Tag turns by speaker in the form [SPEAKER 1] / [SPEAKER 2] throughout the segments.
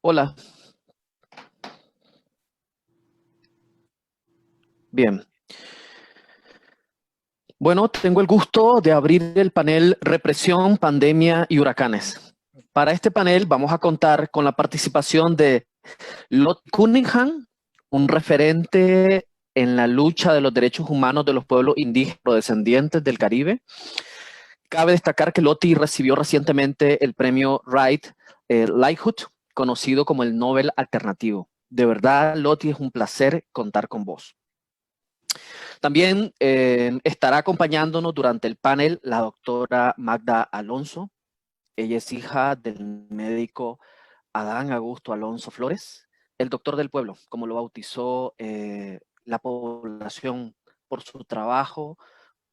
[SPEAKER 1] Hola, bien. Bueno, tengo el gusto de abrir el panel Represión, Pandemia y Huracanes. Para este panel vamos a contar con la participación de Lottie Cunningham, un referente en la lucha de los derechos humanos de los pueblos indígenas descendientes del Caribe. Cabe destacar que Lottie recibió recientemente el premio Right Lighthood, conocido como el Nobel Alternativo. De verdad, Lottie, es un placer contar con vos. También estará acompañándonos durante el panel la doctora Magda Alonso. Ella es hija del médico Adán Augusto Alonso Flores, el doctor del pueblo, como lo bautizó la población por su trabajo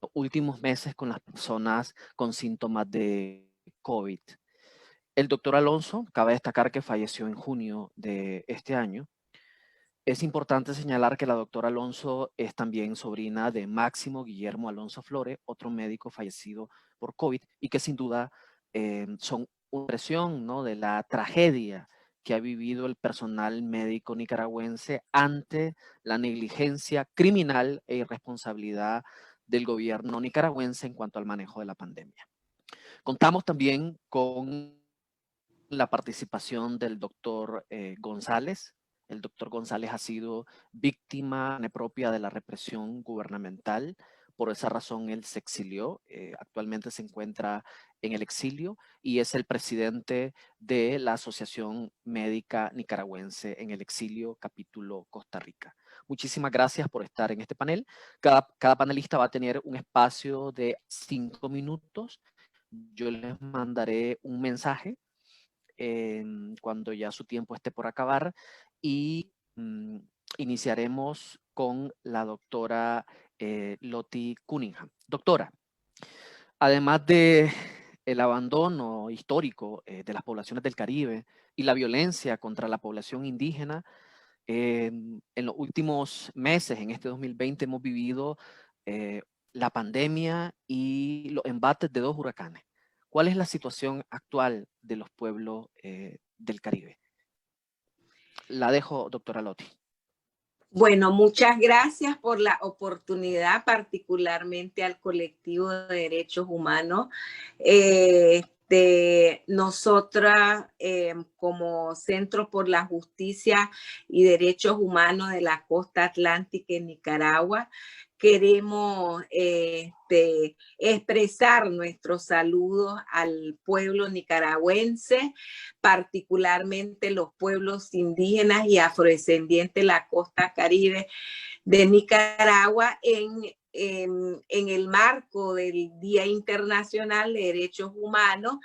[SPEAKER 1] los últimos meses con las personas con síntomas de COVID. El doctor Alonso, cabe destacar que falleció en junio de este año. Es importante señalar que la doctora Alonso es también sobrina de Máximo Guillermo Alonso Flores, otro médico fallecido por COVID, y que sin duda son una expresión, ¿no?, de la tragedia que ha vivido el personal médico nicaragüense ante la negligencia criminal e irresponsabilidad del gobierno nicaragüense en cuanto al manejo de la pandemia. Contamos también con la participación del doctor González. El doctor González ha sido víctima propia de la represión gubernamental. Por esa razón, él se exilió. Actualmente se encuentra en el exilio y es el presidente de la Asociación Médica Nicaragüense en el Exilio, capítulo Costa Rica. Muchísimas gracias por estar en este panel. Cada panelista va a tener un espacio de 5 minutos. Yo les mandaré un mensaje cuando ya su tiempo esté por acabar y iniciaremos con la doctora Lottie Cunningham. Doctora, además de el abandono histórico de las poblaciones del Caribe y la violencia contra la población indígena, en los últimos meses, en este 2020, hemos vivido la pandemia y los embates de 2 huracanes. ¿Cuál es la situación actual de los pueblos del Caribe? La dejo, doctora Lottie.
[SPEAKER 2] Bueno, muchas gracias por la oportunidad, particularmente al colectivo de derechos humanos. Nosotras, como Centro por la Justicia y Derechos Humanos de la Costa Atlántica en Nicaragua, queremos expresar nuestros saludos al pueblo nicaragüense, particularmente los pueblos indígenas y afrodescendientes de la costa caribe de Nicaragua en el marco del Día Internacional de Derechos Humanos,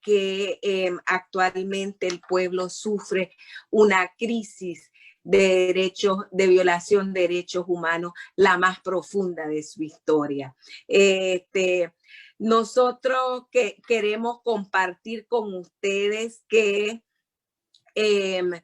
[SPEAKER 2] que actualmente el pueblo sufre una crisis de derechos, de violación de derechos humanos, la más profunda de su historia. Nosotros queremos compartir con ustedes que el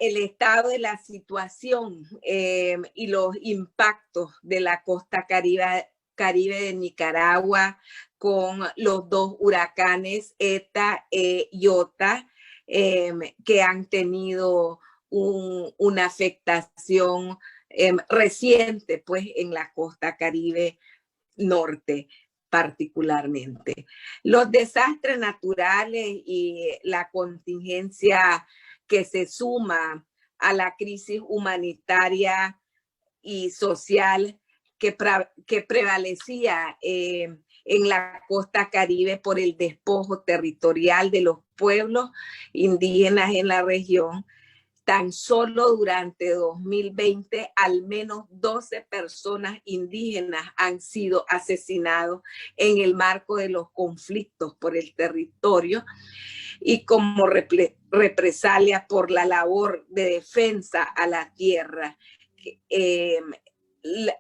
[SPEAKER 2] estado de la situación y los impactos de la costa caribe de Nicaragua con los 2 huracanes ETA y OTA que han tenido una afectación reciente pues en la costa caribe norte particularmente. Los desastres naturales y la contingencia que se suma a la crisis humanitaria y social que prevalecía en la costa caribe por el despojo territorial de los pueblos indígenas en la región. Tan solo durante 2020, al menos 12 personas indígenas han sido asesinados en el marco de los conflictos por el territorio y como represalia por la labor de defensa a la tierra.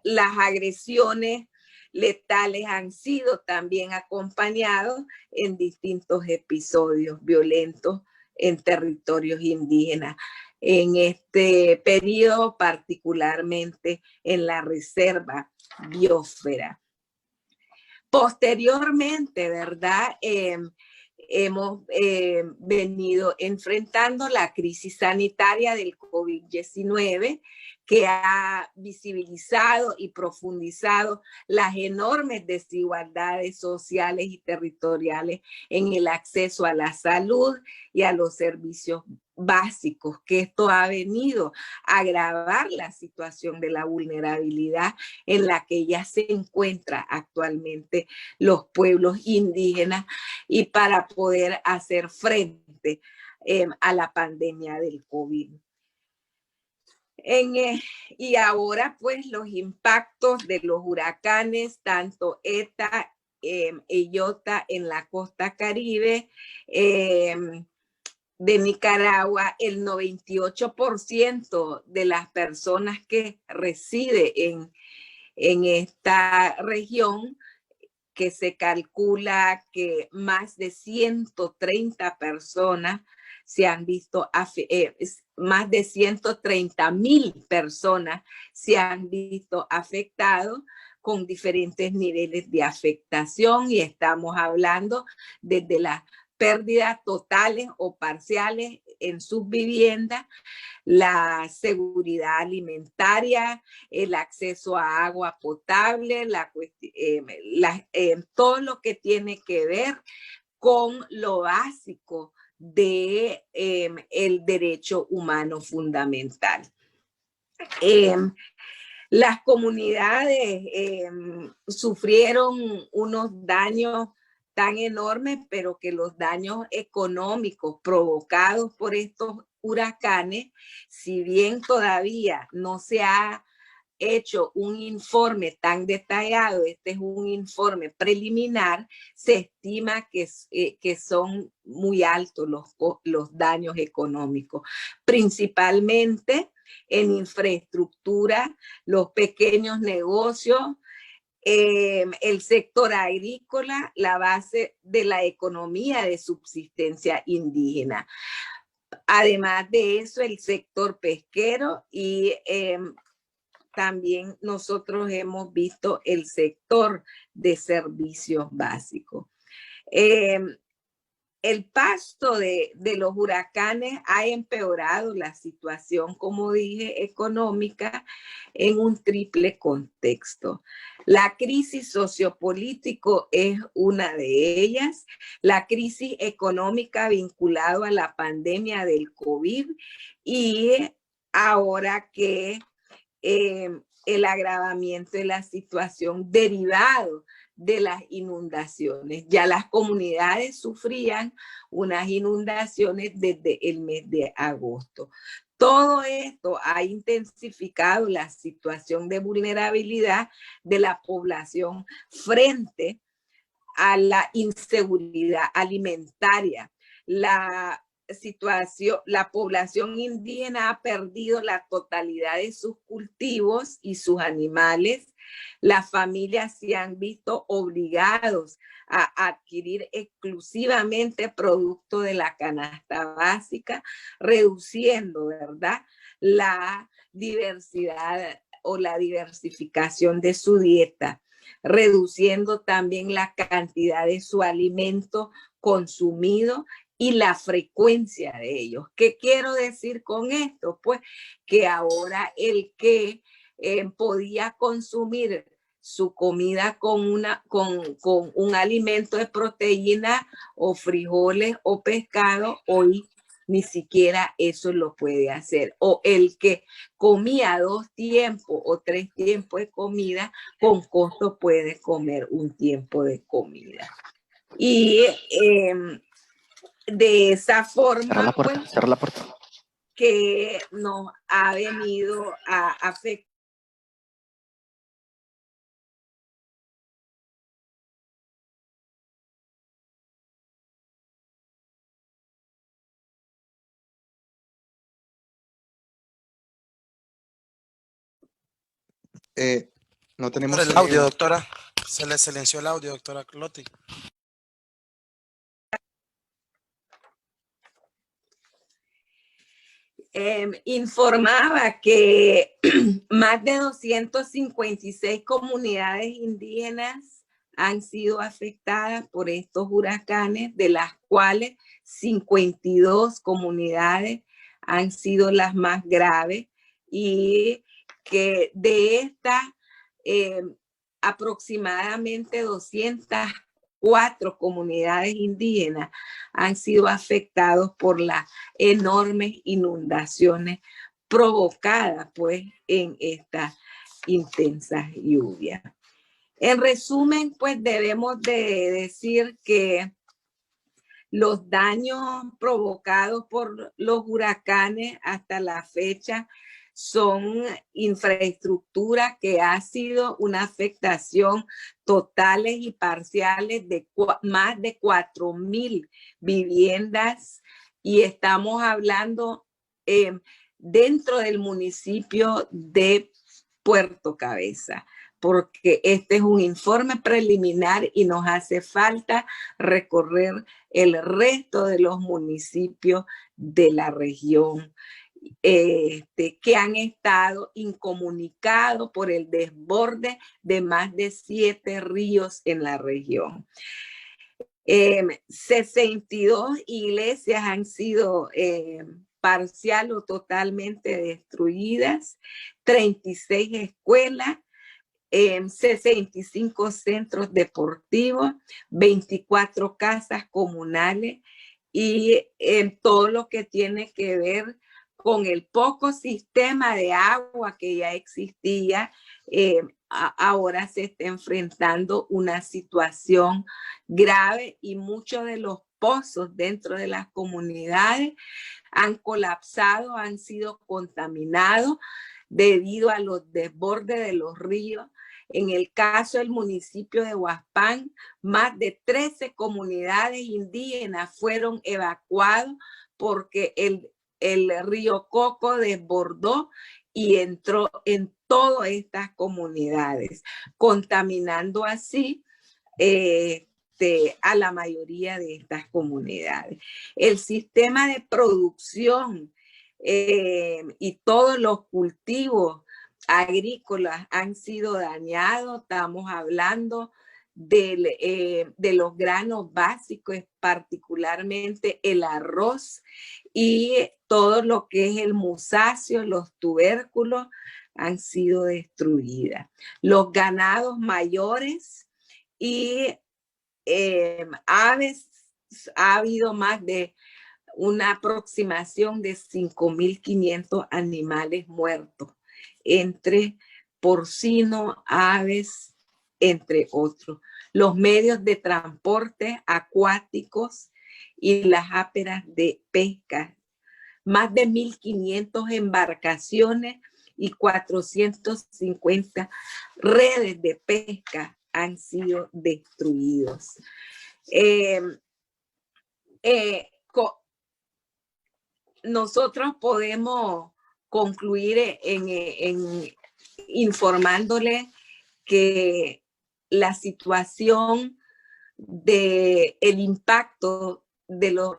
[SPEAKER 2] Las agresiones letales han sido también acompañados en distintos episodios violentos en territorios indígenas. En este periodo, particularmente en la reserva biosfera. Posteriormente, ¿verdad? hemos venido enfrentando la crisis sanitaria del COVID-19, que ha visibilizado y profundizado las enormes desigualdades sociales y territoriales en el acceso a la salud y a los servicios básicos, que esto ha venido a agravar la situación de la vulnerabilidad en la que ya se encuentra actualmente los pueblos indígenas, y para poder hacer frente a la pandemia del COVID. Y ahora pues los impactos de los huracanes, tanto ETA e Iota en la costa Caribe, de Nicaragua, el 98% de las personas que residen en esta región, que se calcula que más de 130 personas se han visto, más de 130,000 personas se han visto afectados con diferentes niveles de afectación, y estamos hablando desde las pérdidas totales o parciales en sus viviendas, la seguridad alimentaria, el acceso a agua potable, todo lo que tiene que ver con lo básico de el derecho humano fundamental. Las comunidades sufrieron unos daños tan enormes, pero que los daños económicos provocados por estos huracanes, si bien todavía no se ha hecho un informe tan detallado, este es un informe preliminar, se estima que son muy altos los daños económicos, principalmente en infraestructura, los pequeños negocios, el sector agrícola, la base de la economía de subsistencia indígena. Además de eso, el sector pesquero, y también nosotros hemos visto el sector de servicios básicos. El paso de los huracanes ha empeorado la situación, como dije, económica en un triple contexto. La crisis sociopolítica es una de ellas, la crisis económica vinculada a la pandemia del COVID, y ahora que el agravamiento de la situación derivado de las inundaciones. Ya las comunidades sufrían unas inundaciones desde el mes de agosto. Todo esto ha intensificado la situación de vulnerabilidad de la población frente a la inseguridad alimentaria. La población indígena ha perdido la totalidad de sus cultivos y sus animales. Las familias se han visto obligados a adquirir exclusivamente producto de la canasta básica, reduciendo, ¿verdad?, la diversidad o la diversificación de su dieta, reduciendo también la cantidad de su alimento consumido y la frecuencia de ellos. ¿Qué quiero decir con esto? Pues que ahora el que podía consumir su comida con un alimento de proteína o frijoles o pescado, hoy ni siquiera eso lo puede hacer. O el que comía 2 tiempos o 3 tiempos de comida, con costo puede comer un tiempo de comida. Y de esa forma,
[SPEAKER 1] cerrar la puerta,
[SPEAKER 2] que nos ha venido a afectar.
[SPEAKER 3] No tenemos
[SPEAKER 4] el audio, doctora. Se le silenció el audio, doctora Clotti.
[SPEAKER 2] Informaba que más de 256 comunidades indígenas han sido afectadas por estos huracanes, de las cuales 52 comunidades han sido las más graves, y que de estas aproximadamente 204 comunidades indígenas han sido afectados por las enormes inundaciones provocadas pues en estas intensas lluvias. En resumen, pues debemos de decir que los daños provocados por los huracanes hasta la fecha son infraestructura que ha sido una afectación totales y parciales de más de 4,000 viviendas, y estamos hablando dentro del municipio de Puerto Cabeza, porque este es un informe preliminar y nos hace falta recorrer el resto de los municipios de la región que han estado incomunicados por el desborde de más de 7 ríos en la región. 62 iglesias han sido parcial o totalmente destruidas, 36 escuelas, 65 centros deportivos, 24 casas comunales, y todo lo que tiene que ver con el poco sistema de agua que ya existía, ahora se está enfrentando una situación grave, y muchos de los pozos dentro de las comunidades han colapsado, han sido contaminados debido a los desbordes de los ríos. En el caso del municipio de Huaspán, más de 13 comunidades indígenas fueron evacuadas porque el río Coco desbordó y entró en todas estas comunidades, contaminando así a la mayoría de estas comunidades. El sistema de producción y todos los cultivos agrícolas han sido dañados. Estamos hablando de los granos básicos, particularmente el arroz, y todo lo que es el musáceo, los tubérculos han sido destruidas. Los ganados mayores y aves, ha habido más de una aproximación de 5.500 animales muertos, entre porcino, aves, entre otros. Los medios de transporte acuáticos y las áperas de pesca. Más de 1.500 embarcaciones y 450 redes de pesca han sido destruidos. Nosotros podemos concluir en informándole que la situación del impacto de los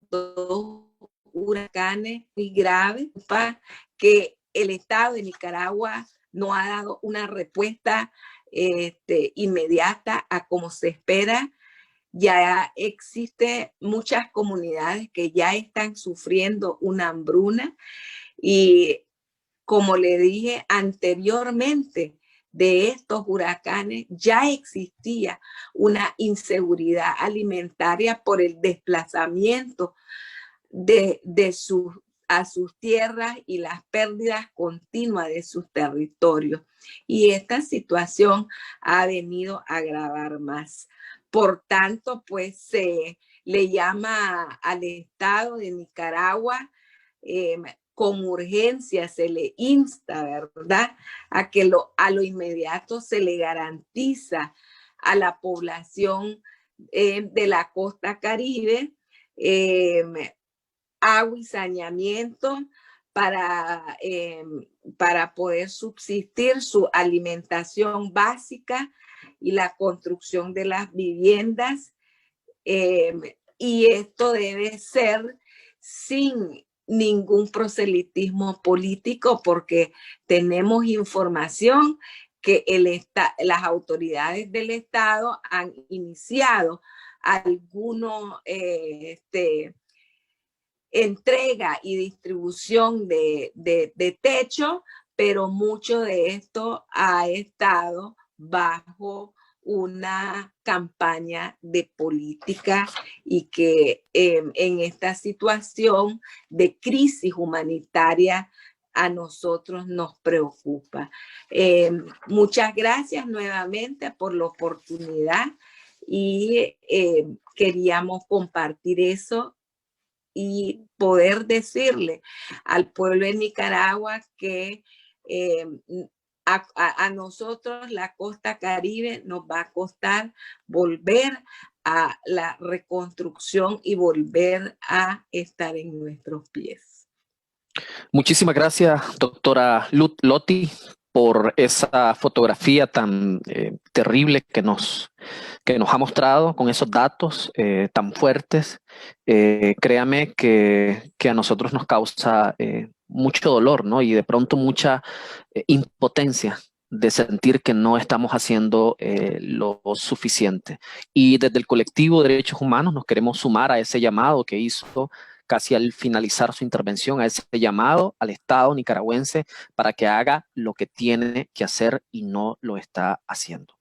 [SPEAKER 2] dos huracanes muy graves, que el Estado de Nicaragua no ha dado una respuesta inmediata a como se espera. Ya existen muchas comunidades que ya están sufriendo una hambruna, y como le dije anteriormente, de estos huracanes ya existía una inseguridad alimentaria por el desplazamiento a sus tierras y las pérdidas continuas de sus territorios. Y esta situación ha venido a agravar más. Por tanto, pues se le llama al Estado de Nicaragua con urgencia, se le insta, ¿verdad?, a que a lo inmediato se le garantiza a la población de la costa Caribe agua y saneamiento para poder subsistir su alimentación básica y la construcción de las viviendas. Y esto debe ser sin ningún proselitismo político, porque tenemos información que las autoridades del Estado han iniciado algunos entrega y distribución de techo, pero mucho de esto ha estado bajo una campaña de política y que en esta situación de crisis humanitaria a nosotros nos preocupa. Muchas gracias nuevamente por la oportunidad y queríamos compartir eso y poder decirle al pueblo de Nicaragua que a nosotros la costa Caribe nos va a costar volver a la reconstrucción y volver a estar en nuestros pies.
[SPEAKER 1] Muchísimas gracias, doctora Lotti, por esa fotografía tan terrible que nos ha mostrado con esos datos tan fuertes. Créame que a nosotros nos causa mucho dolor, ¿no? Y de pronto mucha impotencia de sentir que no estamos haciendo lo suficiente. Y desde el colectivo de Derechos Humanos nos queremos sumar a ese llamado que hizo casi al finalizar su intervención, a ese llamado al Estado nicaragüense para que haga lo que tiene que hacer y no lo está haciendo.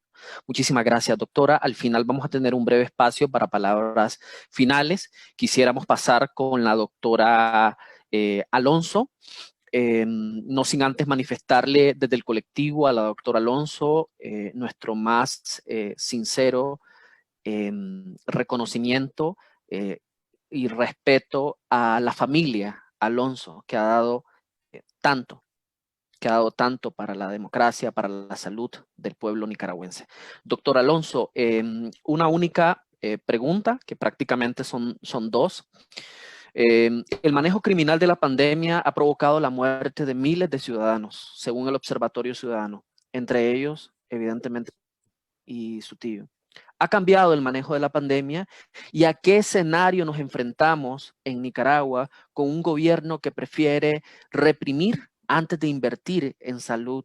[SPEAKER 1] Muchísimas gracias, doctora. Al final vamos a tener un breve espacio para palabras finales. Quisiéramos pasar con la doctora Alonso, no sin antes manifestarle desde el colectivo a la doctora Alonso nuestro más sincero reconocimiento y respeto a la familia Alonso, que ha dado tanto para la democracia, para la salud del pueblo nicaragüense. Doctor Alonso, una única pregunta, que prácticamente son dos. El manejo criminal de la pandemia ha provocado la muerte de miles de ciudadanos, según el Observatorio Ciudadano, entre ellos, evidentemente, y su tío. ¿Ha cambiado el manejo de la pandemia? ¿Y a qué escenario nos enfrentamos en Nicaragua con un gobierno que prefiere reprimir antes de invertir en salud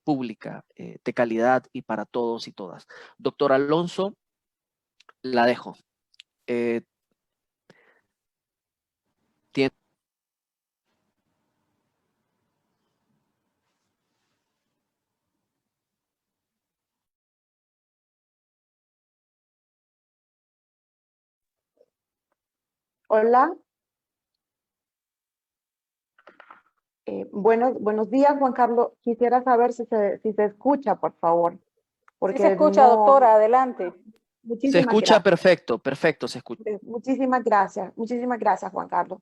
[SPEAKER 1] pública de calidad y para todos y todas? Doctor Alonso, la dejo.
[SPEAKER 3] Hola. Buenos días, Juan Carlos. Quisiera saber si se escucha, por favor. Porque
[SPEAKER 5] sí se escucha, doctora, adelante.
[SPEAKER 1] Se escucha perfecto, se escucha.
[SPEAKER 3] Muchísimas gracias, Juan Carlos.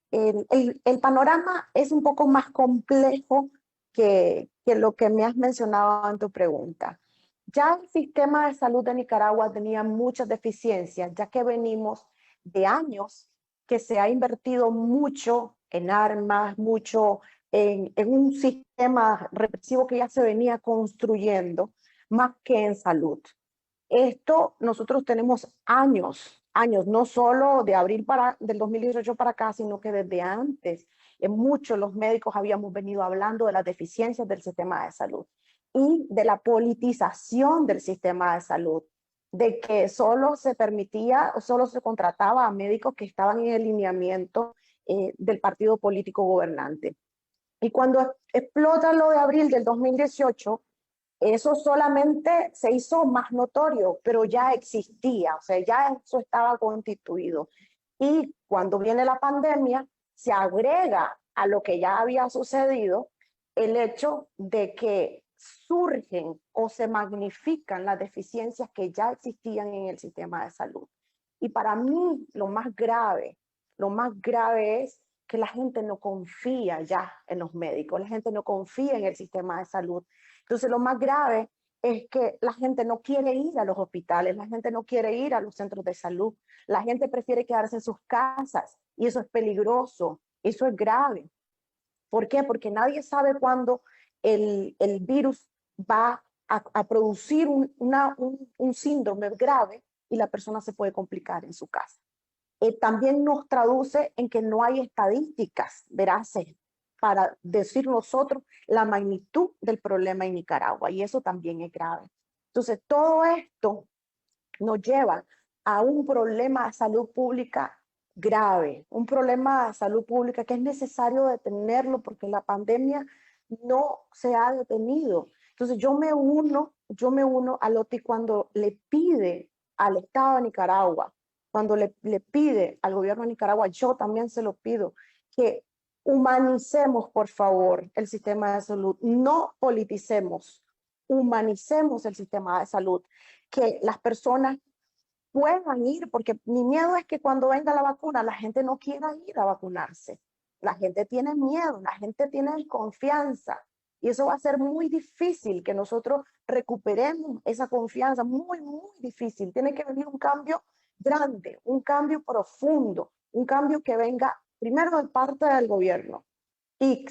[SPEAKER 3] El panorama es un poco más complejo que lo que me has mencionado en tu pregunta. Ya el sistema de salud de Nicaragua tenía muchas deficiencias, ya que venimos de años que se ha invertido mucho en armas, mucho en un sistema represivo que ya se venía construyendo, más que en salud. Esto nosotros tenemos años, no solo de abril del 2018 para acá, sino que desde antes, en muchos los médicos habíamos venido hablando de las deficiencias del sistema de salud y de la politización del sistema de salud, de que solo se permitía, solo se contrataba a médicos que estaban en el lineamiento del partido político gobernante. Y cuando explota lo de abril del 2018, eso solamente se hizo más notorio, pero ya existía, o sea, ya eso estaba constituido. Y cuando viene la pandemia, se agrega a lo que ya había sucedido el hecho de que surgen o se magnifican las deficiencias que ya existían en el sistema de salud. Y para mí lo más grave es que la gente no confía ya en los médicos, la gente no confía en el sistema de salud. Entonces lo más grave es que la gente no quiere ir a los hospitales, la gente no quiere ir a los centros de salud, la gente prefiere quedarse en sus casas y eso es peligroso, eso es grave. ¿Por qué? Porque nadie sabe cuándo el virus va a producir un síndrome grave y la persona se puede complicar en su casa. también nos traduce en que no hay estadísticas veraces para decir nosotros la magnitud del problema en Nicaragua, y eso también es grave. Entonces, todo esto nos lleva a un problema de salud pública grave, un problema de salud pública que es necesario detenerlo porque la pandemia no se ha detenido. Entonces yo me uno a Loti cuando le pide al Estado de Nicaragua, cuando le pide al gobierno de Nicaragua, yo también se lo pido, que humanicemos, por favor, el sistema de salud, no politicemos, humanicemos el sistema de salud, que las personas puedan ir, porque mi miedo es que cuando venga la vacuna, la gente no quiera ir a vacunarse. La gente tiene miedo, la gente tiene desconfianza, y eso va a ser muy difícil que nosotros recuperemos esa confianza, muy, muy difícil. Tiene que venir un cambio grande, un cambio profundo, un cambio que venga primero de parte del gobierno y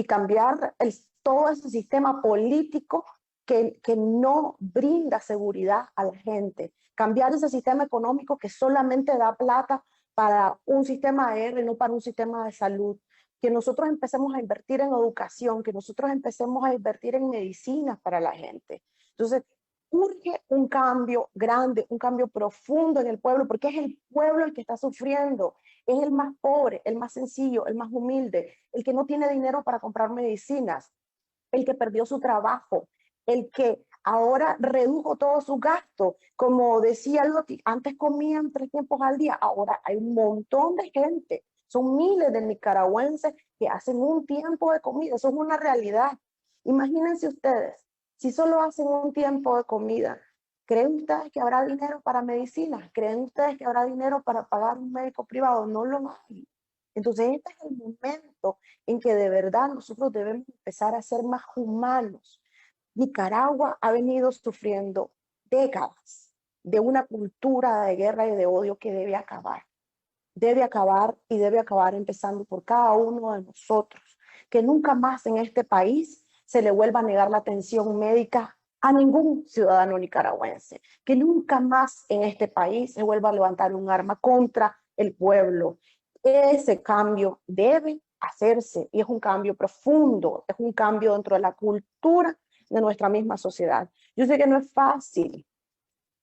[SPEAKER 3] cambiar todo ese sistema político que no brinda seguridad a la gente. Cambiar ese sistema económico que solamente da plata para un sistema aéreo y no para un sistema de salud. Que nosotros empecemos a invertir en educación, que nosotros empecemos a invertir en medicinas para la gente. Entonces, urge un cambio grande, un cambio profundo en el pueblo, porque es el pueblo el que está sufriendo. Es el más pobre, el más sencillo, el más humilde, el que no tiene dinero para comprar medicinas, el que perdió su trabajo, el que ahora redujo todos sus gastos. Como decía Loti, antes comían 3 tiempos al día, ahora hay un montón de gente, son miles de nicaragüenses que hacen un tiempo de comida, eso es una realidad. Imagínense ustedes, si solo hacen un tiempo de comida, ¿creen ustedes que habrá dinero para medicinas? ¿Creen ustedes que habrá dinero para pagar un médico privado? No lo hay. Entonces, este es el momento en que de verdad nosotros debemos empezar a ser más humanos. Nicaragua ha venido sufriendo décadas de una cultura de guerra y de odio que debe acabar. Debe acabar y debe acabar empezando por cada uno de nosotros. Que nunca más en este país se le vuelva a negar la atención médica a ningún ciudadano nicaragüense. Que nunca más en este país se vuelva a levantar un arma contra el pueblo. Ese cambio debe hacerse y es un cambio profundo, es un cambio dentro de la cultura de nuestra misma sociedad. Yo sé que no es fácil.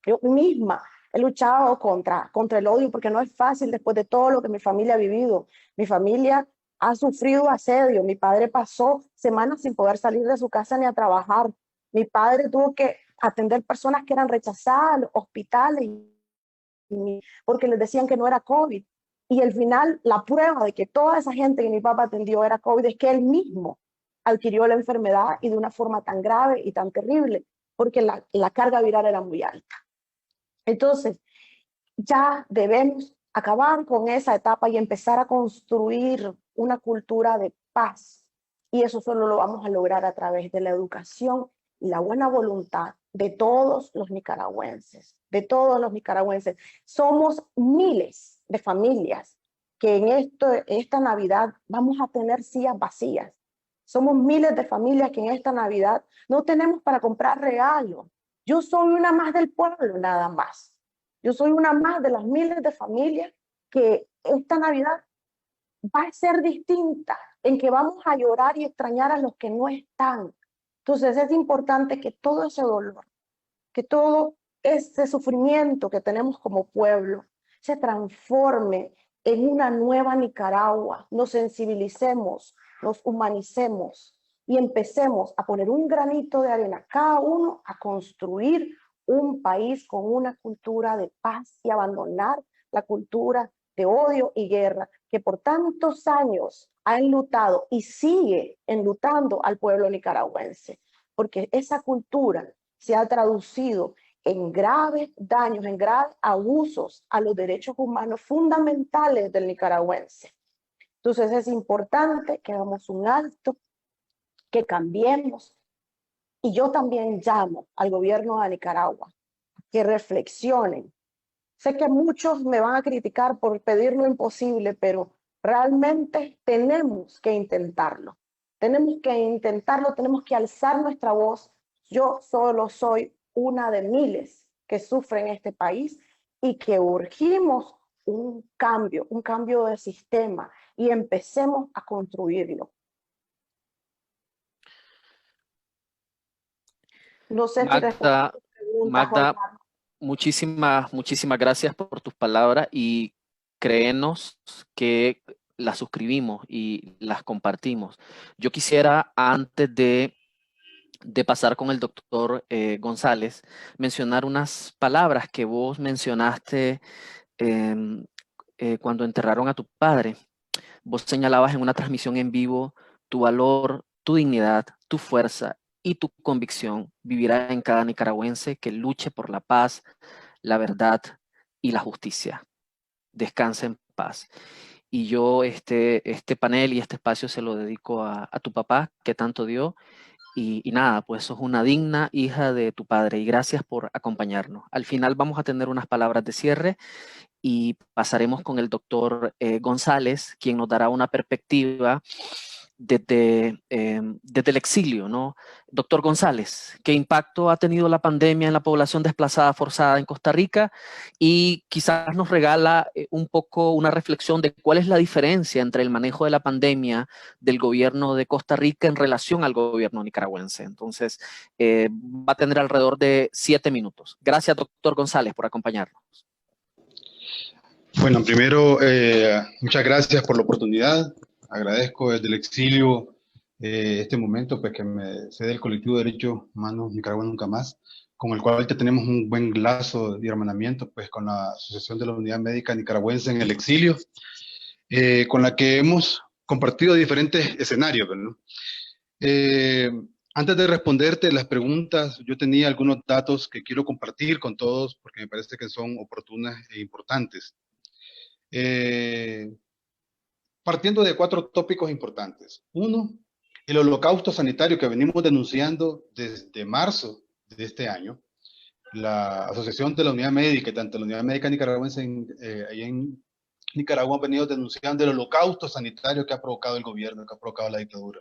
[SPEAKER 3] Yo misma he luchado contra el odio porque no es fácil después de todo lo que mi familia ha vivido. Mi familia ha sufrido asedio. Mi padre pasó semanas sin poder salir de su casa ni a trabajar. Mi padre tuvo que atender personas que eran rechazadas a los hospitales porque les decían que no era COVID. Y al final, la prueba de que toda esa gente que mi papá atendió era COVID es que él mismo adquirió la enfermedad y de una forma tan grave y tan terrible, porque la carga viral era muy alta. Entonces, ya debemos acabar con esa etapa y empezar a construir una cultura de paz. Y eso solo lo vamos a lograr a través de la educación y la buena voluntad de todos los nicaragüenses, de todos los nicaragüenses. Somos miles de familias que en esta Navidad vamos a tener sillas vacías. Somos miles de familias que en esta Navidad no tenemos para comprar regalos. Yo soy una más del pueblo, nada más. Yo soy una más de las miles de familias que esta Navidad va a ser distinta, en que vamos a llorar y extrañar a los que no están. Entonces es importante que todo ese dolor, que todo ese sufrimiento que tenemos como pueblo se transforme en una nueva Nicaragua. Nos sensibilicemos, nos humanicemos y empecemos a poner un granito de arena, cada uno a construir un país con una cultura de paz y abandonar la cultura de odio y guerra que por tantos años ha enlutado y sigue enlutando al pueblo nicaragüense, porque esa cultura se ha traducido en graves daños, en graves abusos a los derechos humanos fundamentales del nicaragüense. Entonces es importante que hagamos un alto, que cambiemos. Y yo también llamo al gobierno de Nicaragua que reflexionen. Sé que muchos me van a criticar por pedir lo imposible, pero realmente tenemos que intentarlo. Tenemos que intentarlo, tenemos que alzar nuestra voz. Yo solo soy una de miles que sufren en este país y que urgimos un cambio de sistema y empecemos a construirlo. No sé si respondo a tu pregunta, Juan
[SPEAKER 1] Magda,
[SPEAKER 3] Carlos.
[SPEAKER 1] muchísimas gracias por tus palabras y créenos que las suscribimos y las compartimos. Yo quisiera, antes de pasar con el doctor González, mencionar unas palabras que vos mencionaste cuando enterraron a tu padre. Vos señalabas en una transmisión en vivo tu valor, tu dignidad, tu fuerza y tu convicción vivirá en cada nicaragüense que luche por la paz, la verdad y la justicia. Descansa en paz. Y yo este panel y este espacio se lo dedico a tu papá, que tanto dio. Y nada, pues sos una digna hija de tu padre y gracias por acompañarnos. Al final vamos a tener unas palabras de cierre y pasaremos con el doctor González, quien nos dará una perspectiva desde el exilio, ¿no? Doctor González, ¿qué impacto ha tenido la pandemia en la población desplazada forzada en Costa Rica? Y quizás nos regala un poco una reflexión de cuál es la diferencia entre el manejo de la pandemia del gobierno de Costa Rica en relación al gobierno nicaragüense. Entonces, va a tener alrededor de 7 minutos. Gracias, doctor González, por acompañarnos.
[SPEAKER 6] Bueno, primero, muchas gracias por la oportunidad. Agradezco desde el exilio este momento pues, que me cede el colectivo de Derechos Humanos Nicaragua Nunca Más, con el cual tenemos un buen lazo de hermanamiento pues, con la Asociación de la Unidad Médica Nicaragüense en el Exilio, con la que hemos compartido diferentes escenarios, ¿no? Antes de responderte las preguntas, yo tenía algunos datos que quiero compartir con todos porque me parece que son oportunas e importantes. Partiendo de 4 tópicos importantes. Uno, el holocausto sanitario que venimos denunciando desde marzo de este año. La Asociación de la Unidad Médica y tanto la Unidad Médica Nicaragüense allá en Nicaragua han venido denunciando el holocausto sanitario que ha provocado el gobierno, que ha provocado la dictadura.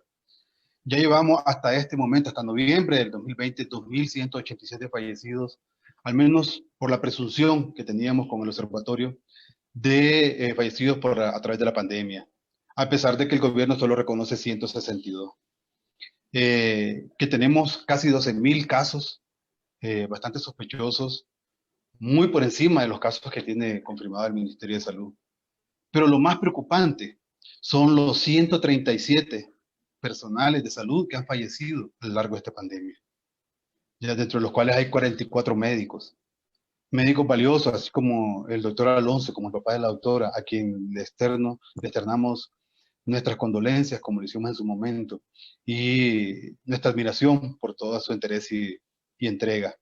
[SPEAKER 6] Ya llevamos hasta este momento, hasta noviembre del 2020, 2.187 fallecidos, al menos por la presunción que teníamos con el observatorio de fallecidos a través de la pandemia, a pesar de que el gobierno solo reconoce 162. Que tenemos casi 12.000 casos, bastante sospechosos, muy por encima de los casos que tiene confirmado el Ministerio de Salud. Pero lo más preocupante son los 137 personales de salud que han fallecido a lo largo de esta pandemia, ya dentro de los cuales hay 44 médicos valiosos, así como el doctor Alonso, como el papá de la doctora, a quien le externamos nuestras condolencias, como lo hicimos en su momento, y nuestra admiración por todo su interés y entrega.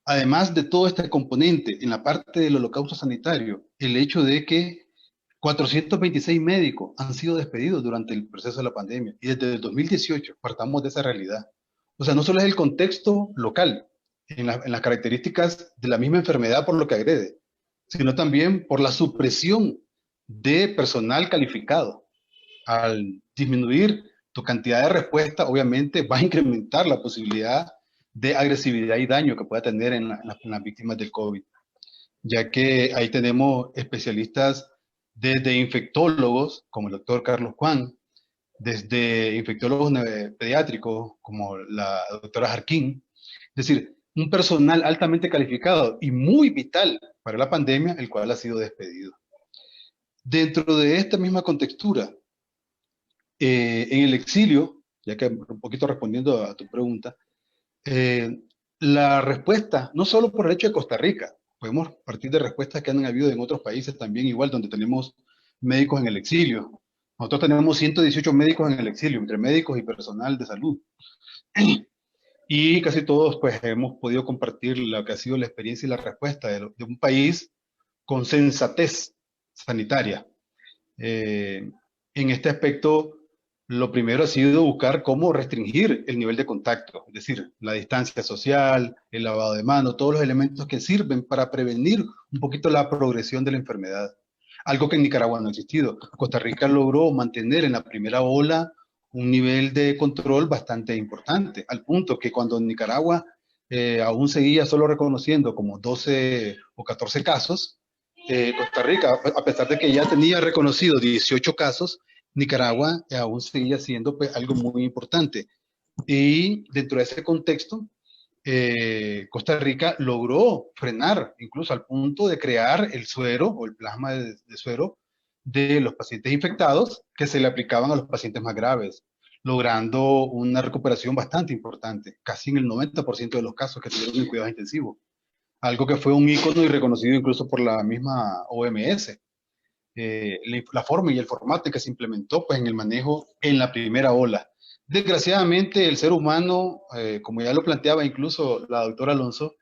[SPEAKER 6] Además de todo este componente, en la parte del holocausto sanitario, el hecho de que 426 médicos han sido despedidos durante el proceso de la pandemia, y desde el 2018 partamos de esa realidad. O sea, no solo es el contexto local, en las características de la misma enfermedad por lo que agrede, sino también por la supresión de personal calificado. Al disminuir tu cantidad de respuesta, obviamente va a incrementar la posibilidad de agresividad y daño que pueda tener en las víctimas del COVID, ya que ahí tenemos especialistas desde infectólogos, como el doctor Carlos Juan, desde infectólogos pediátricos, como la doctora Jarquín, es decir, un personal altamente calificado y muy vital para la pandemia, el cual ha sido despedido. Dentro de esta misma contextura, en el exilio, ya que un poquito respondiendo a tu pregunta, la respuesta, no solo por el hecho de Costa Rica, podemos partir de respuestas que han habido en otros países también, igual, donde tenemos médicos en el exilio. Nosotros tenemos 118 médicos en el exilio, entre médicos y personal de salud. Y casi todos pues hemos podido compartir lo que ha sido la experiencia y la respuesta de un país con sensatez sanitaria. En este aspecto, lo primero ha sido buscar cómo restringir el nivel de contacto, es decir, la distancia social, el lavado de manos, todos los elementos que sirven para prevenir un poquito la progresión de la enfermedad. Algo que en Nicaragua no ha existido. Costa Rica logró mantener en la primera ola un nivel de control bastante importante, al punto que cuando en Nicaragua aún seguía solo reconociendo como 12 o 14 casos, Costa Rica, a pesar de que ya tenía reconocido 18 casos, Nicaragua aún seguía siendo pues, algo muy importante. Y dentro de ese contexto, Costa Rica logró frenar, incluso al punto de crear el suero o el plasma de suero de los pacientes infectados que se le aplicaban a los pacientes más graves, logrando una recuperación bastante importante, casi en el 90% de los casos que tuvieron en cuidados intensivos. Algo que fue un ícono y reconocido incluso por la misma OMS. La forma y el formato que se implementó pues, en el manejo en la primera ola. Desgraciadamente, el ser humano, como ya lo planteaba incluso la doctora Alonso,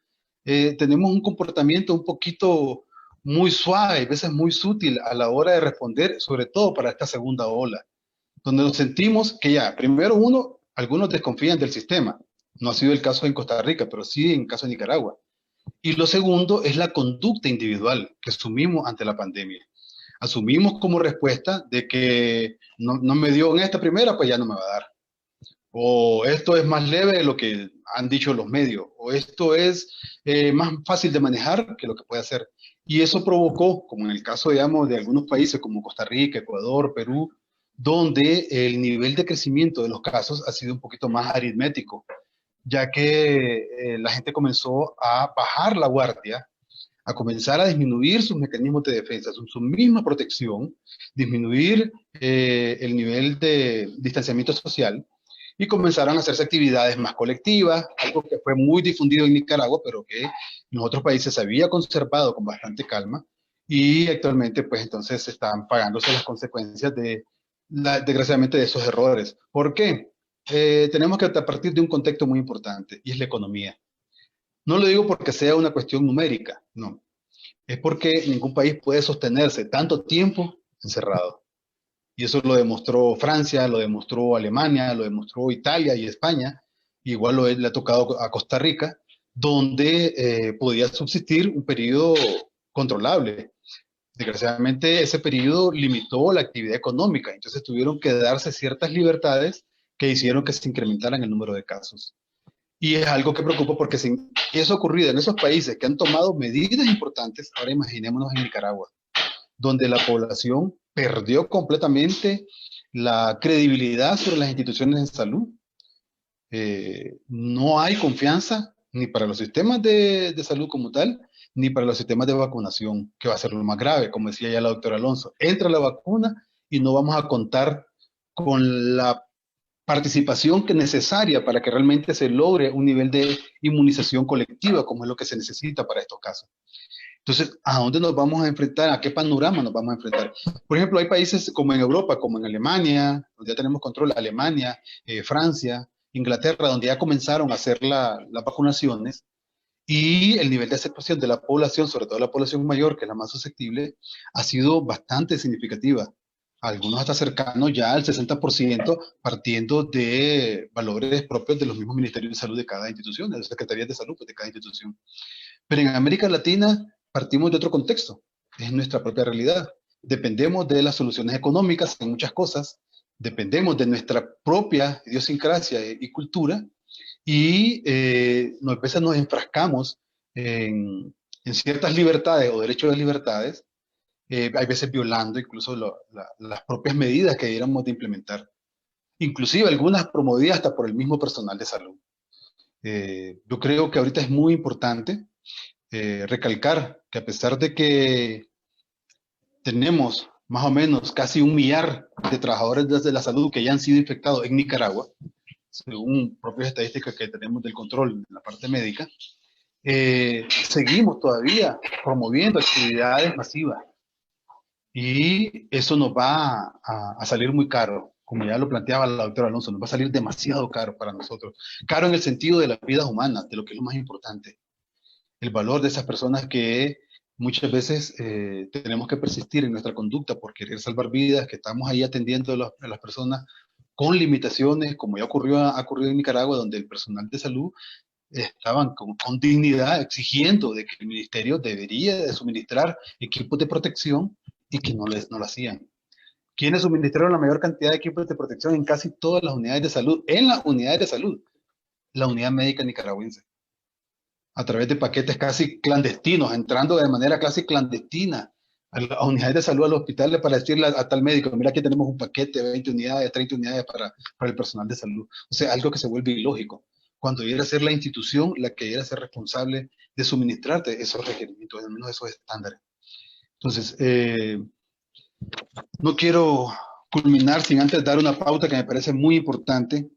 [SPEAKER 6] tenemos un comportamiento un poquito muy suave, a veces muy sutil a la hora de responder, sobre todo para esta segunda ola, donde nos sentimos que ya, primero algunos desconfían del sistema. No ha sido el caso en Costa Rica, pero sí en el caso de Nicaragua. Y lo segundo es la conducta individual que asumimos ante la pandemia. Asumimos como respuesta de que no me dio en esta primera, pues ya no me va a dar. O esto es más leve de lo que han dicho los medios. O esto es más fácil de manejar que lo que puede hacer. Y eso provocó, como en el caso, digamos, de algunos países como Costa Rica, Ecuador, Perú, donde el nivel de crecimiento de los casos ha sido un poquito más aritmético, ya que la gente comenzó a bajar la guardia, a comenzar a disminuir sus mecanismos de defensa, su misma protección, disminuir el nivel de distanciamiento social y comenzaron a hacerse actividades más colectivas, algo que fue muy difundido en Nicaragua, pero que en otros países se había conservado con bastante calma y actualmente pues entonces están pagándose las consecuencias desgraciadamente de esos errores. ¿Por qué? Tenemos que partir de un contexto muy importante y es la economía. No lo digo porque sea una cuestión numérica, no. Es porque ningún país puede sostenerse tanto tiempo encerrado. Y eso lo demostró Francia, lo demostró Alemania, lo demostró Italia y España. Igual le ha tocado a Costa Rica, donde podía subsistir un periodo controlable. Desgraciadamente, ese periodo limitó la actividad económica. Entonces tuvieron que darse ciertas libertades que hicieron que se incrementaran el número de casos. Y es algo que preocupa porque si eso ha ocurrido en esos países que han tomado medidas importantes, ahora imaginémonos en Nicaragua, donde la población perdió completamente la credibilidad sobre las instituciones de salud. No hay confianza ni para los sistemas de salud como tal, ni para los sistemas de vacunación, que va a ser lo más grave, como decía ya la doctora Alonso. Entra la vacuna y no vamos a contar con la participación que es necesaria para que realmente se logre un nivel de inmunización colectiva, como es lo que se necesita para estos casos. Entonces, ¿a dónde nos vamos a enfrentar? ¿A qué panorama nos vamos a enfrentar? Por ejemplo, hay países como en Europa, como en Alemania, donde ya tenemos control, Alemania, Francia, Inglaterra, donde ya comenzaron a hacer las vacunaciones y el nivel de aceptación de la población, sobre todo la población mayor, que es la más susceptible, ha sido bastante significativa. Algunos hasta cercanos ya al 60%, partiendo de valores propios de los mismos ministerios de salud de cada institución, de las secretarías de salud de cada institución. Pero en América Latina partimos de otro contexto, es nuestra propia realidad. Dependemos de las soluciones económicas en muchas cosas, dependemos de nuestra propia idiosincrasia y cultura, y a veces nos enfrascamos en ciertas libertades o derechos de libertades, hay veces violando incluso las propias medidas que debiéramos de implementar, inclusive algunas promovidas hasta por el mismo personal de salud. Yo creo que ahorita es muy importante recalcar que a pesar de que tenemos más o menos casi 1 millar de trabajadores de la salud que ya han sido infectados en Nicaragua, según propias estadísticas que tenemos del control en la parte médica, seguimos todavía promoviendo actividades masivas. Y eso nos va a salir muy caro, como ya lo planteaba la doctora Alonso, nos va a salir demasiado caro para nosotros. Caro en el sentido de las vidas humanas, de lo que es lo más importante. El valor de esas personas que muchas veces tenemos que persistir en nuestra conducta por querer salvar vidas, que estamos ahí atendiendo a las personas con limitaciones, como ya ha ocurrido en Nicaragua, donde el personal de salud estaban con dignidad exigiendo de que el ministerio debería de suministrar equipos de protección y que no lo hacían. ¿Quiénes suministraron la mayor cantidad de equipos de protección en casi todas las unidades de salud? En las unidades de salud, la unidad médica nicaragüense, a través de paquetes casi clandestinos, entrando de manera casi clandestina a unidades de salud, a los hospitales, para decirle a tal médico, mira, aquí tenemos un paquete de 20 unidades, 30 unidades para el personal de salud. O sea, algo que se vuelve ilógico, cuando debiera ser la institución la que debiera ser responsable de suministrarte esos requerimientos, al menos esos estándares. Entonces, no quiero culminar sin antes dar una pauta que me parece muy importante,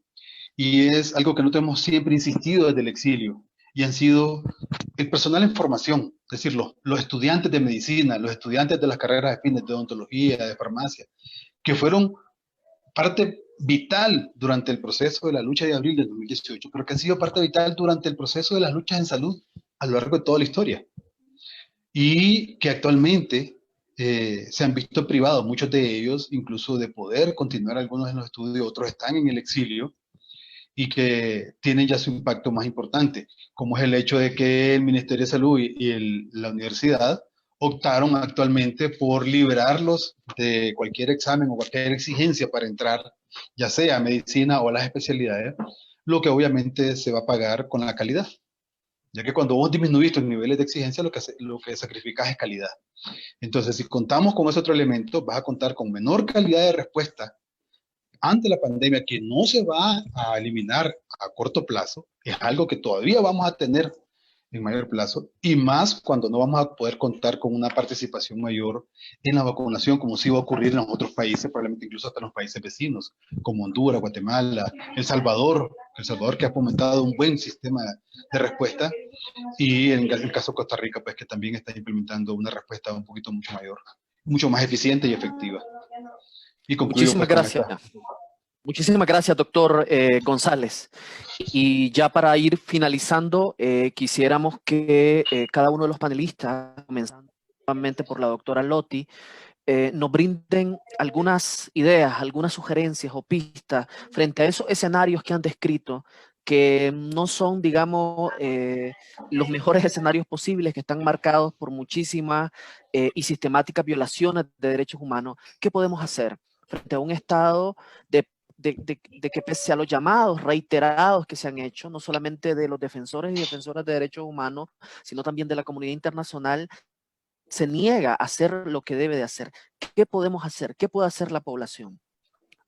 [SPEAKER 6] y es algo que nosotros hemos siempre insistido desde el exilio, y han sido el personal en formación, es decir, los estudiantes de medicina, los estudiantes de las carreras de fines de odontología, de farmacia, que fueron parte vital durante el proceso de la lucha de abril del 2018, pero que han sido parte vital durante el proceso de las luchas en salud a lo largo de toda la historia, y que actualmente se han visto privados, muchos de ellos, incluso de poder continuar algunos en los estudios, otros están en el exilio, y que tienen ya su impacto más importante, como es el hecho de que el Ministerio de Salud y la universidad optaron actualmente por liberarlos de cualquier examen o cualquier exigencia para entrar, ya sea a medicina o a las especialidades, lo que obviamente se va a pagar con la calidad, ya que cuando vos disminuís tus niveles de exigencia, lo que sacrificas es calidad. Entonces, si contamos con ese otro elemento, vas a contar con menor calidad de respuesta ante la pandemia, que no se va a eliminar a corto plazo, es algo que todavía vamos a tener en mayor plazo, y más cuando no vamos a poder contar con una participación mayor en la vacunación, como sí va a ocurrir en los otros países, probablemente incluso hasta en los países vecinos, como Honduras, Guatemala, El Salvador que ha fomentado un buen sistema de respuesta, y en el caso de Costa Rica, pues que también está implementando una respuesta un poquito mucho mayor, mucho más eficiente y efectiva. Y concluyo
[SPEAKER 1] Muchísimas
[SPEAKER 6] pues,
[SPEAKER 1] gracias. Muchísimas gracias, doctor González. Y ya para ir finalizando, quisiéramos que cada uno de los panelistas, comenzando nuevamente por la doctora Lotti, nos brinden algunas ideas, algunas sugerencias o pistas frente a esos escenarios que han descrito, que no son, digamos, los mejores escenarios posibles, que están marcados por muchísimas y sistemáticas violaciones de derechos humanos. ¿Qué podemos hacer frente a un estado de que pese a los llamados reiterados que se han hecho, no solamente de los defensores y defensoras de derechos humanos, sino también de la comunidad internacional, se niega a hacer lo que debe de hacer? ¿Qué podemos hacer? ¿Qué puede hacer la población?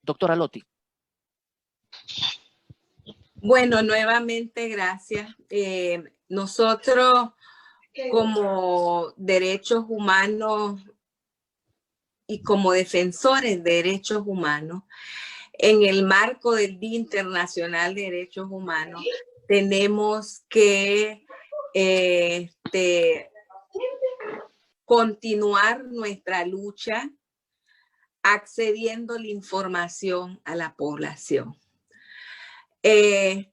[SPEAKER 1] Doctora Lotti.
[SPEAKER 2] Bueno, nuevamente gracias. Nosotros como derechos humanos y como defensores de derechos humanos, en el marco del Día Internacional de Derechos Humanos, tenemos que continuar nuestra lucha accediendo la información a la población. En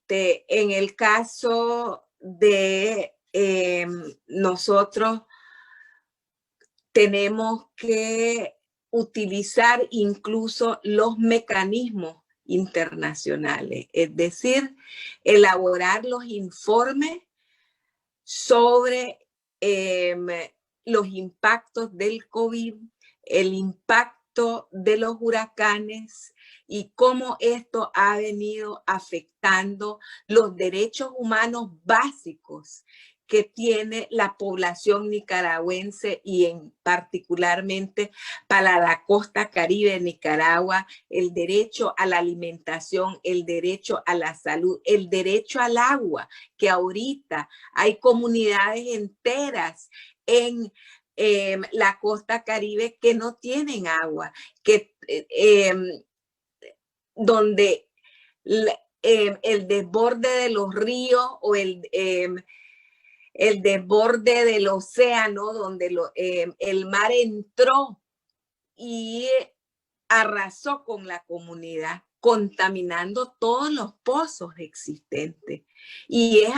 [SPEAKER 2] el caso de nosotros, tenemos que utilizar incluso los mecanismos internacionales, es decir, elaborar los informes sobre los impactos del COVID, el impacto de los huracanes y cómo esto ha venido afectando los derechos humanos básicos que tiene la población nicaragüense, y en particularmente para la costa caribe de Nicaragua, el derecho a la alimentación, el derecho a la salud, el derecho al agua, que ahorita hay comunidades enteras en la costa caribe que no tienen agua, que donde el desborde de los ríos o el desborde del océano, donde el mar entró y arrasó con la comunidad, contaminando todos los pozos existentes. Y es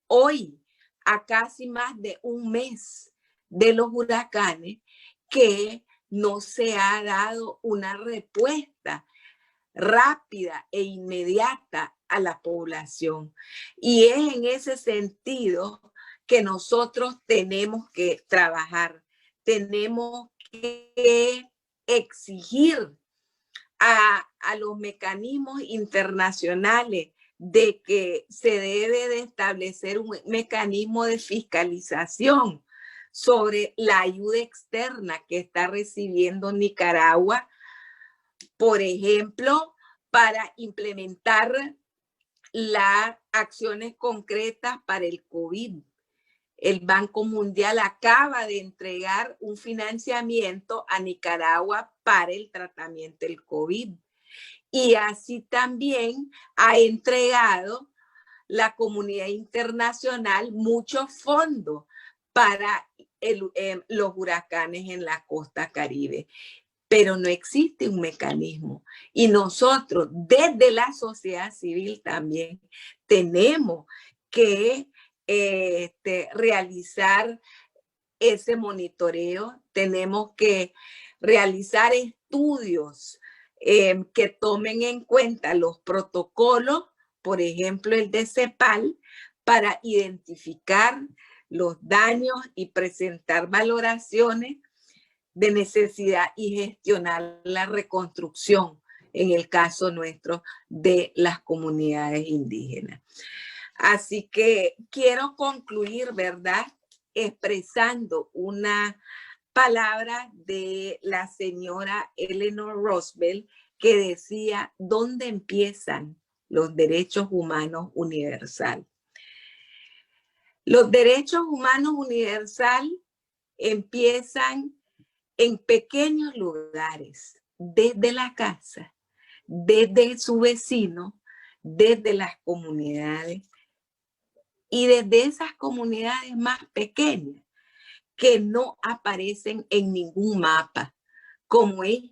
[SPEAKER 2] hoy, a casi más de un mes de los huracanes, que no se ha dado una respuesta rápida e inmediata a la población. Y es en ese sentido que nosotros tenemos que trabajar, tenemos que exigir a los mecanismos internacionales de que se debe de establecer un mecanismo de fiscalización sobre la ayuda externa que está recibiendo Nicaragua, por ejemplo, para implementar las acciones concretas para el COVID. El Banco Mundial acaba de entregar un financiamiento a Nicaragua para el tratamiento del COVID. Y así también ha entregado la comunidad internacional muchos fondos para los huracanes en la costa Caribe. Pero no existe un mecanismo. Y nosotros, desde la sociedad civil también, tenemos que realizar ese monitoreo, tenemos que realizar estudios que tomen en cuenta los protocolos, por ejemplo el de CEPAL, para identificar los daños y presentar valoraciones de necesidad y gestionar la reconstrucción, en el caso nuestro, de las comunidades indígenas. Así que quiero concluir, ¿verdad?, expresando una palabra de la señora Eleanor Roosevelt que decía: ¿dónde empiezan los derechos humanos universales? Los derechos humanos universales empiezan en pequeños lugares, desde la casa, desde su vecino, desde las comunidades y desde esas comunidades más pequeñas que no aparecen en ningún mapa, como es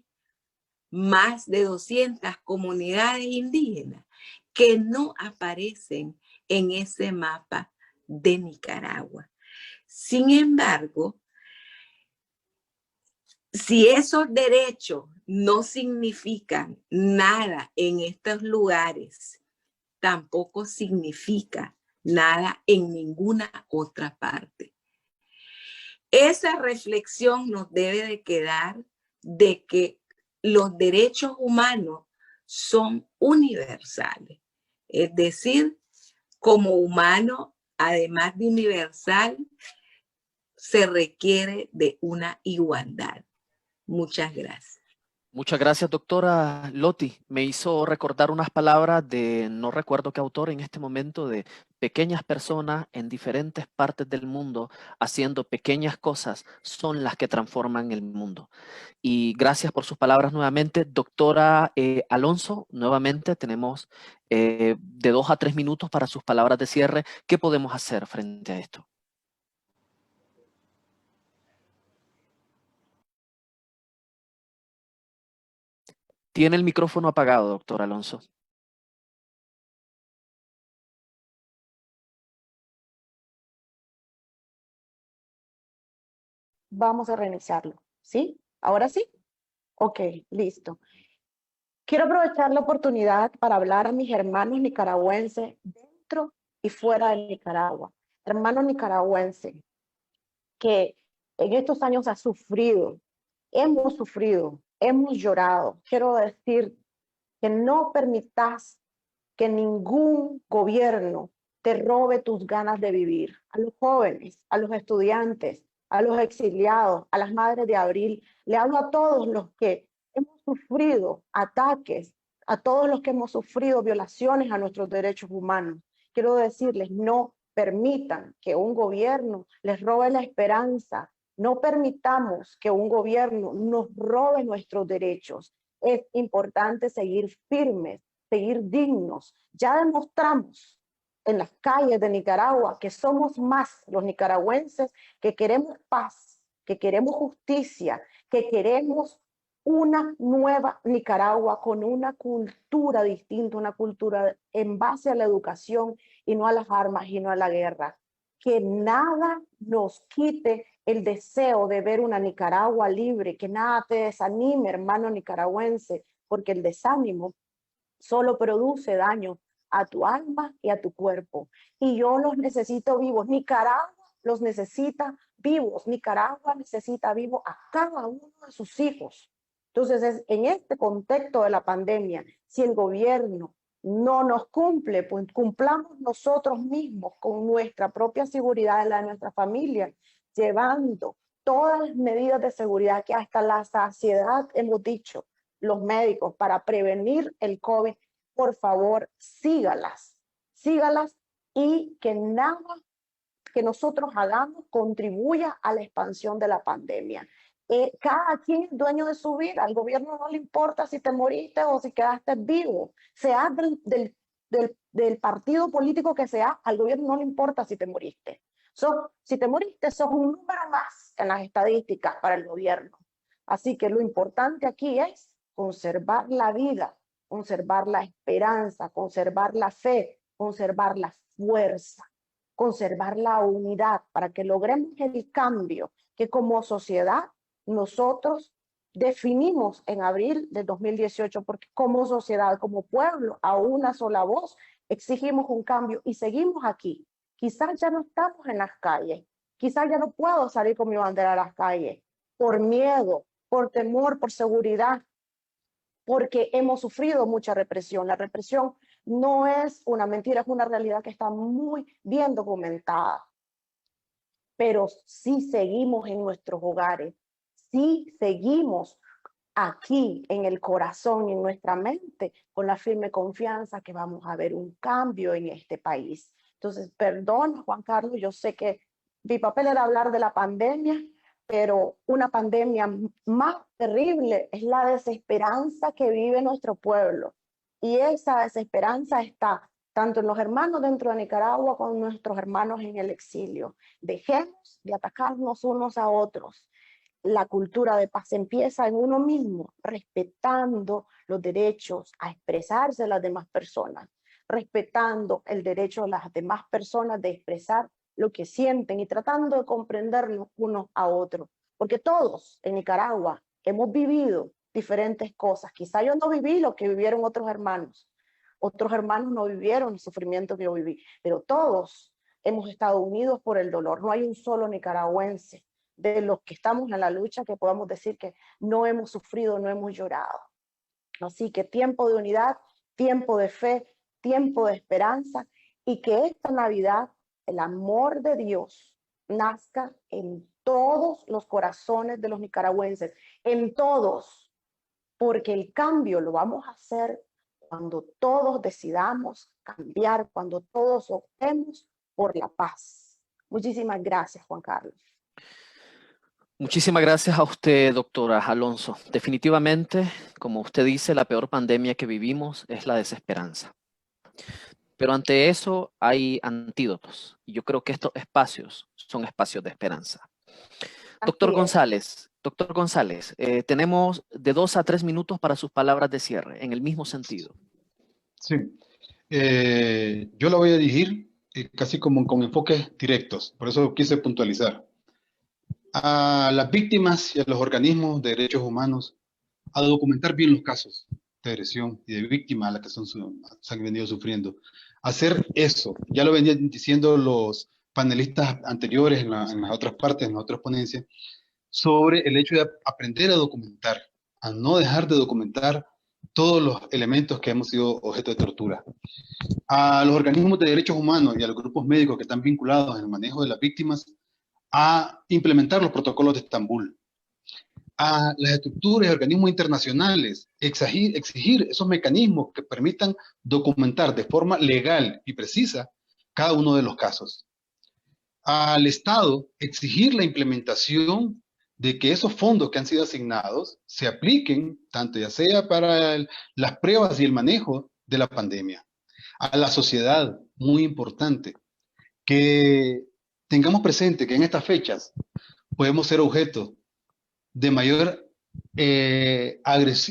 [SPEAKER 2] más de 200 comunidades indígenas que no aparecen en ese mapa de Nicaragua. Sin embargo, si esos derechos no significan nada en estos lugares, tampoco significa nada en ninguna otra parte. Esa reflexión nos debe de quedar de que los derechos humanos son universales. Es decir, como humano, además de universal, se requiere de una igualdad. Muchas gracias.
[SPEAKER 1] Muchas gracias, doctora Loti. Me hizo recordar unas palabras de, no recuerdo qué autor en este momento, de pequeñas personas en diferentes partes del mundo haciendo pequeñas cosas son las que transforman el mundo. Y gracias por sus palabras nuevamente. Doctora Alonso, nuevamente tenemos de 2 a 3 minutos para sus palabras de cierre. ¿Qué podemos hacer frente a esto? Tiene el micrófono apagado, doctor Alonso.
[SPEAKER 3] Vamos a reiniciarlo, ¿sí? ¿Ahora sí? Ok, listo. Quiero aprovechar la oportunidad para hablar a mis hermanos nicaragüenses dentro y fuera de Nicaragua. Hermanos nicaragüenses que en estos años ha sufrido, hemos llorado. Quiero decir que no permitas que ningún gobierno te robe tus ganas de vivir. A los jóvenes, a los estudiantes, a los exiliados, a las madres de abril, le hablo a todos los que hemos sufrido ataques, a todos los que hemos sufrido violaciones a nuestros derechos humanos. Quiero decirles, no permitan que un gobierno les robe la esperanza. No permitamos que un gobierno nos robe nuestros derechos. Es importante seguir firmes, seguir dignos. Ya demostramos en las calles de Nicaragua que somos más los nicaragüenses que queremos paz, que queremos justicia, que queremos una nueva Nicaragua con una cultura distinta, una cultura en base a la educación y no a las armas y no a la guerra. Que nada nos quite el deseo de ver una Nicaragua libre, que nada te desanime, hermano nicaragüense, porque el desánimo solo produce daño a tu alma y a tu cuerpo. Y yo los necesito vivos. Nicaragua los necesita vivos. Nicaragua necesita vivos a cada uno de sus hijos. Entonces, en este contexto de la pandemia, si el gobierno no nos cumple, pues cumplamos nosotros mismos con nuestra propia seguridad, la de nuestra familia. llevando todas las medidas de seguridad que hasta la saciedad hemos dicho los médicos para prevenir el COVID, por favor, sígalas y que nada que nosotros hagamos contribuya a la expansión de la pandemia. Cada quien es dueño de su vida, al gobierno no le importa si te moriste o si quedaste vivo, sea del partido político que sea, al gobierno no le importa si te moriste. Si te moriste, sos un número más en las estadísticas para el gobierno. Así que lo importante aquí es conservar la vida, conservar la esperanza, conservar la fe, conservar la fuerza, conservar la unidad para que logremos el cambio que como sociedad nosotros definimos en abril de 2018, porque como sociedad, como pueblo, a una sola voz, exigimos un cambio y seguimos aquí. Quizás ya no estamos en las calles, quizás ya no puedo salir con mi bandera a las calles, por miedo, por temor, por seguridad, porque hemos sufrido mucha represión. La represión no es una mentira, es una realidad que está muy bien documentada. Pero sí seguimos en nuestros hogares, sí seguimos aquí en el corazón y en nuestra mente con la firme confianza que vamos a ver un cambio en este país. Entonces, perdón, Juan Carlos, yo sé que mi papel era hablar de la pandemia, pero una pandemia más terrible es la desesperanza que vive nuestro pueblo. Y esa desesperanza está tanto en los hermanos dentro de Nicaragua como en nuestros hermanos en el exilio. Dejemos de atacarnos unos a otros. La cultura de paz empieza en uno mismo, respetando los derechos a expresarse de las demás personas, respetando el derecho de las demás personas de expresar lo que sienten y tratando de comprendernos unos a otros. Porque todos en Nicaragua hemos vivido diferentes cosas. Quizá yo no viví lo que vivieron otros hermanos no vivieron el sufrimiento que yo viví, pero todos hemos estado unidos por el dolor. No hay un solo nicaragüense de los que estamos en la lucha que podamos decir que no hemos sufrido, no hemos llorado. Así que tiempo de unidad, tiempo de fe, tiempo de esperanza, y que esta Navidad el amor de Dios nazca en todos los corazones de los nicaragüenses, en todos, porque el cambio lo vamos a hacer cuando todos decidamos cambiar, cuando todos optemos por la paz. Muchísimas gracias, Juan Carlos.
[SPEAKER 1] Muchísimas gracias a usted, doctora Alonso. Definitivamente, como usted dice, la peor pandemia que vivimos es la desesperanza. Pero ante eso hay antídotos. Y yo creo que estos espacios son espacios de esperanza. Doctor González, tenemos de 2 a 3 minutos para sus palabras de cierre, en el mismo sentido.
[SPEAKER 6] Sí, yo lo voy a dirigir casi como con enfoques directos, por eso quise puntualizar. A las víctimas y a los organismos de derechos humanos a documentar bien los casos de agresión y de víctima a las que se han venido sufriendo. Hacer eso, ya lo venían diciendo los panelistas anteriores en las otras partes, en las otras ponencias, sobre el hecho de aprender a documentar, a no dejar de documentar todos los elementos que hemos sido objeto de tortura. A los organismos de derechos humanos y a los grupos médicos que están vinculados en el manejo de las víctimas a implementar los protocolos de Estambul. A las estructuras y organismos internacionales, exigir esos mecanismos que permitan documentar de forma legal y precisa cada uno de los casos. Al Estado, exigir la implementación de que esos fondos que han sido asignados se apliquen, tanto ya sea para las pruebas y el manejo de la pandemia. A la sociedad, muy importante, que tengamos presente que en estas fechas podemos ser objeto de mayor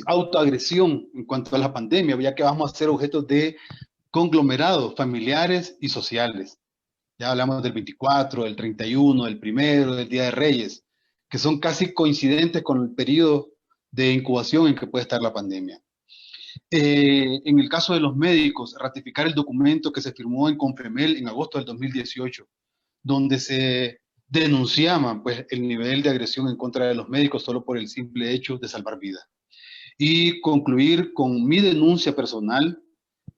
[SPEAKER 6] autoagresión en cuanto a la pandemia, ya que vamos a ser objeto de conglomerados familiares y sociales. Ya hablamos del 24, del 31, del 1, del Día de Reyes, que son casi coincidentes con el periodo de incubación en que puede estar la pandemia. En el caso de los médicos, ratificar el documento que se firmó en Confemel en agosto del 2018, donde se denunciaba pues, el nivel de agresión en contra de los médicos solo por el simple hecho de salvar vidas. Y concluir con mi denuncia personal,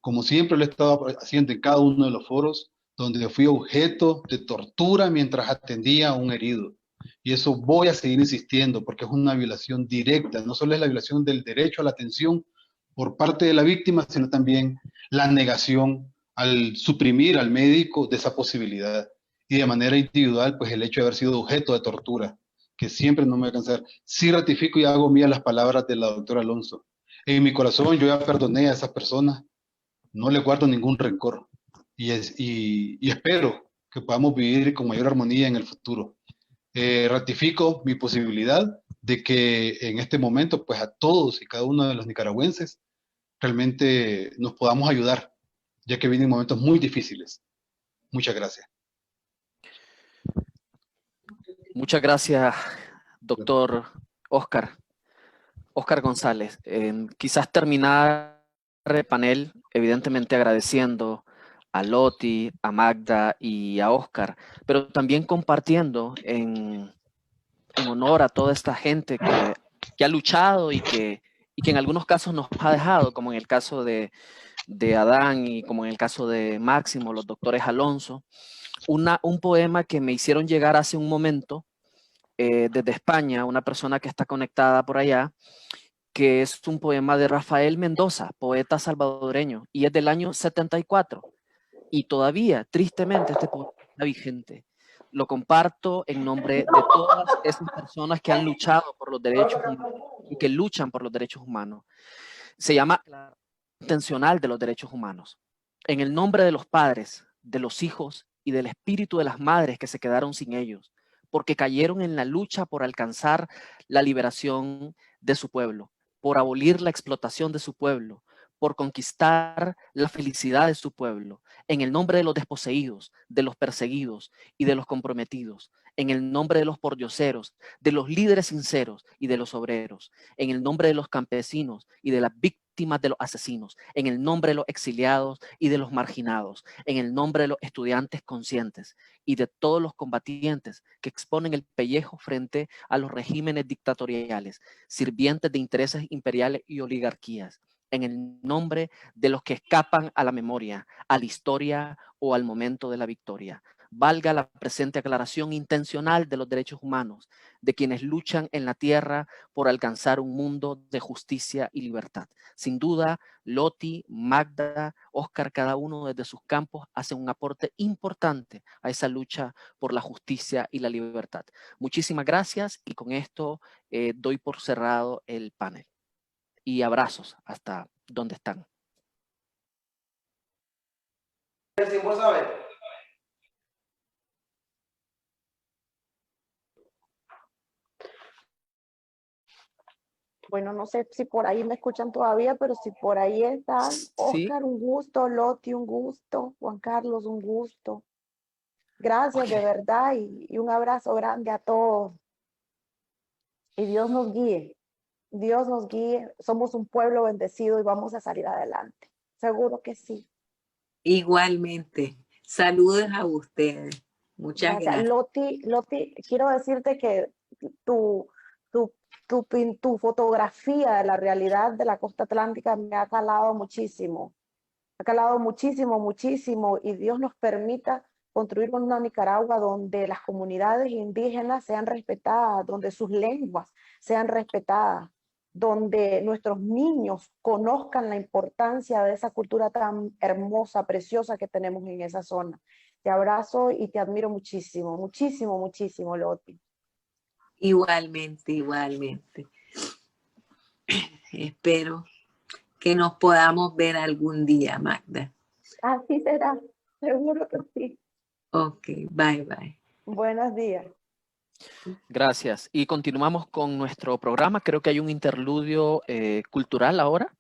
[SPEAKER 6] como siempre lo he estado haciendo en cada uno de los foros, donde fui objeto de tortura mientras atendía a un herido. Y eso voy a seguir insistiendo porque es una violación directa. No solo es la violación del derecho a la atención por parte de la víctima, sino también la negación al suprimir al médico de esa posibilidad. Y de manera individual, pues el hecho de haber sido objeto de tortura, que siempre no me va a cansar. Sí ratifico y hago mías las palabras de la doctora Alonso. En mi corazón yo ya perdoné a esas personas, no le guardo ningún rencor y espero que podamos vivir con mayor armonía en el futuro. Ratifico mi posibilidad de que en este momento, pues a todos y cada uno de los nicaragüenses realmente nos podamos ayudar, ya que vienen momentos muy difíciles. Muchas gracias.
[SPEAKER 1] Muchas gracias, doctor Oscar González. Quizás terminar el panel, evidentemente agradeciendo a Loti, a Magda y a Oscar, pero también compartiendo en honor a toda esta gente que ha luchado y que en algunos casos nos ha dejado, como en el caso de Adán y como en el caso de Máximo, los doctores Alonso, un poema que me hicieron llegar hace un momento desde España, una persona que está conectada por allá, que es un poema de Rafael Mendoza, poeta salvadoreño, y es del año 74. Y todavía, tristemente, este poema está vigente. Lo comparto en nombre de todas esas personas que han luchado por los derechos humanos y que luchan por los derechos humanos. Se llama la intencional de los derechos humanos. En el nombre de los padres, de los hijos y del espíritu de las madres que se quedaron sin ellos, porque cayeron en la lucha por alcanzar la liberación de su pueblo, por abolir la explotación de su pueblo, por conquistar la felicidad de su pueblo, en el nombre de los desposeídos, de los perseguidos y de los comprometidos, en el nombre de los pordioseros, de los líderes sinceros y de los obreros, en el nombre de los campesinos y de las víctimas de los asesinos, en el nombre de los exiliados y de los marginados, en el nombre de los estudiantes conscientes y de todos los combatientes que exponen el pellejo frente a los regímenes dictatoriales, sirvientes de intereses imperiales y oligarquías, en el nombre de los que escapan a la memoria, a la historia o al momento de la victoria. Valga la presente aclaración intencional de los derechos humanos, de quienes luchan en la tierra por alcanzar un mundo de justicia y libertad. Sin duda, Loti, Magda, Oscar, cada uno desde sus campos hace un aporte importante a esa lucha por la justicia y la libertad. Muchísimas gracias y con esto doy por cerrado el panel. Y abrazos hasta donde están.
[SPEAKER 3] Bueno, no sé si por ahí me escuchan todavía, pero si por ahí están,
[SPEAKER 1] Sí.
[SPEAKER 3] Oscar, un gusto, Loti, un gusto, Juan Carlos, un gusto. Gracias de verdad y un abrazo grande a todos. Y Dios nos guíe. Dios nos guíe, somos un pueblo bendecido y vamos a salir adelante. Seguro que sí.
[SPEAKER 2] Igualmente. Saludos a ustedes. Muchas gracias.
[SPEAKER 3] Loti, quiero decirte que tu fotografía de la realidad de la costa atlántica me ha calado muchísimo. Ha calado muchísimo, muchísimo, y Dios nos permita construir una Nicaragua donde las comunidades indígenas sean respetadas, donde sus lenguas sean respetadas, donde nuestros niños conozcan la importancia de esa cultura tan hermosa, preciosa que tenemos en esa zona. Te abrazo y te admiro muchísimo, muchísimo, muchísimo, Loti.
[SPEAKER 2] Igualmente, igualmente. Espero que nos podamos ver algún día, Magda.
[SPEAKER 3] Así será, seguro que sí.
[SPEAKER 2] Ok, bye, bye.
[SPEAKER 3] Buenos días.
[SPEAKER 1] Gracias. Y continuamos con nuestro programa. Creo que hay un interludio cultural ahora.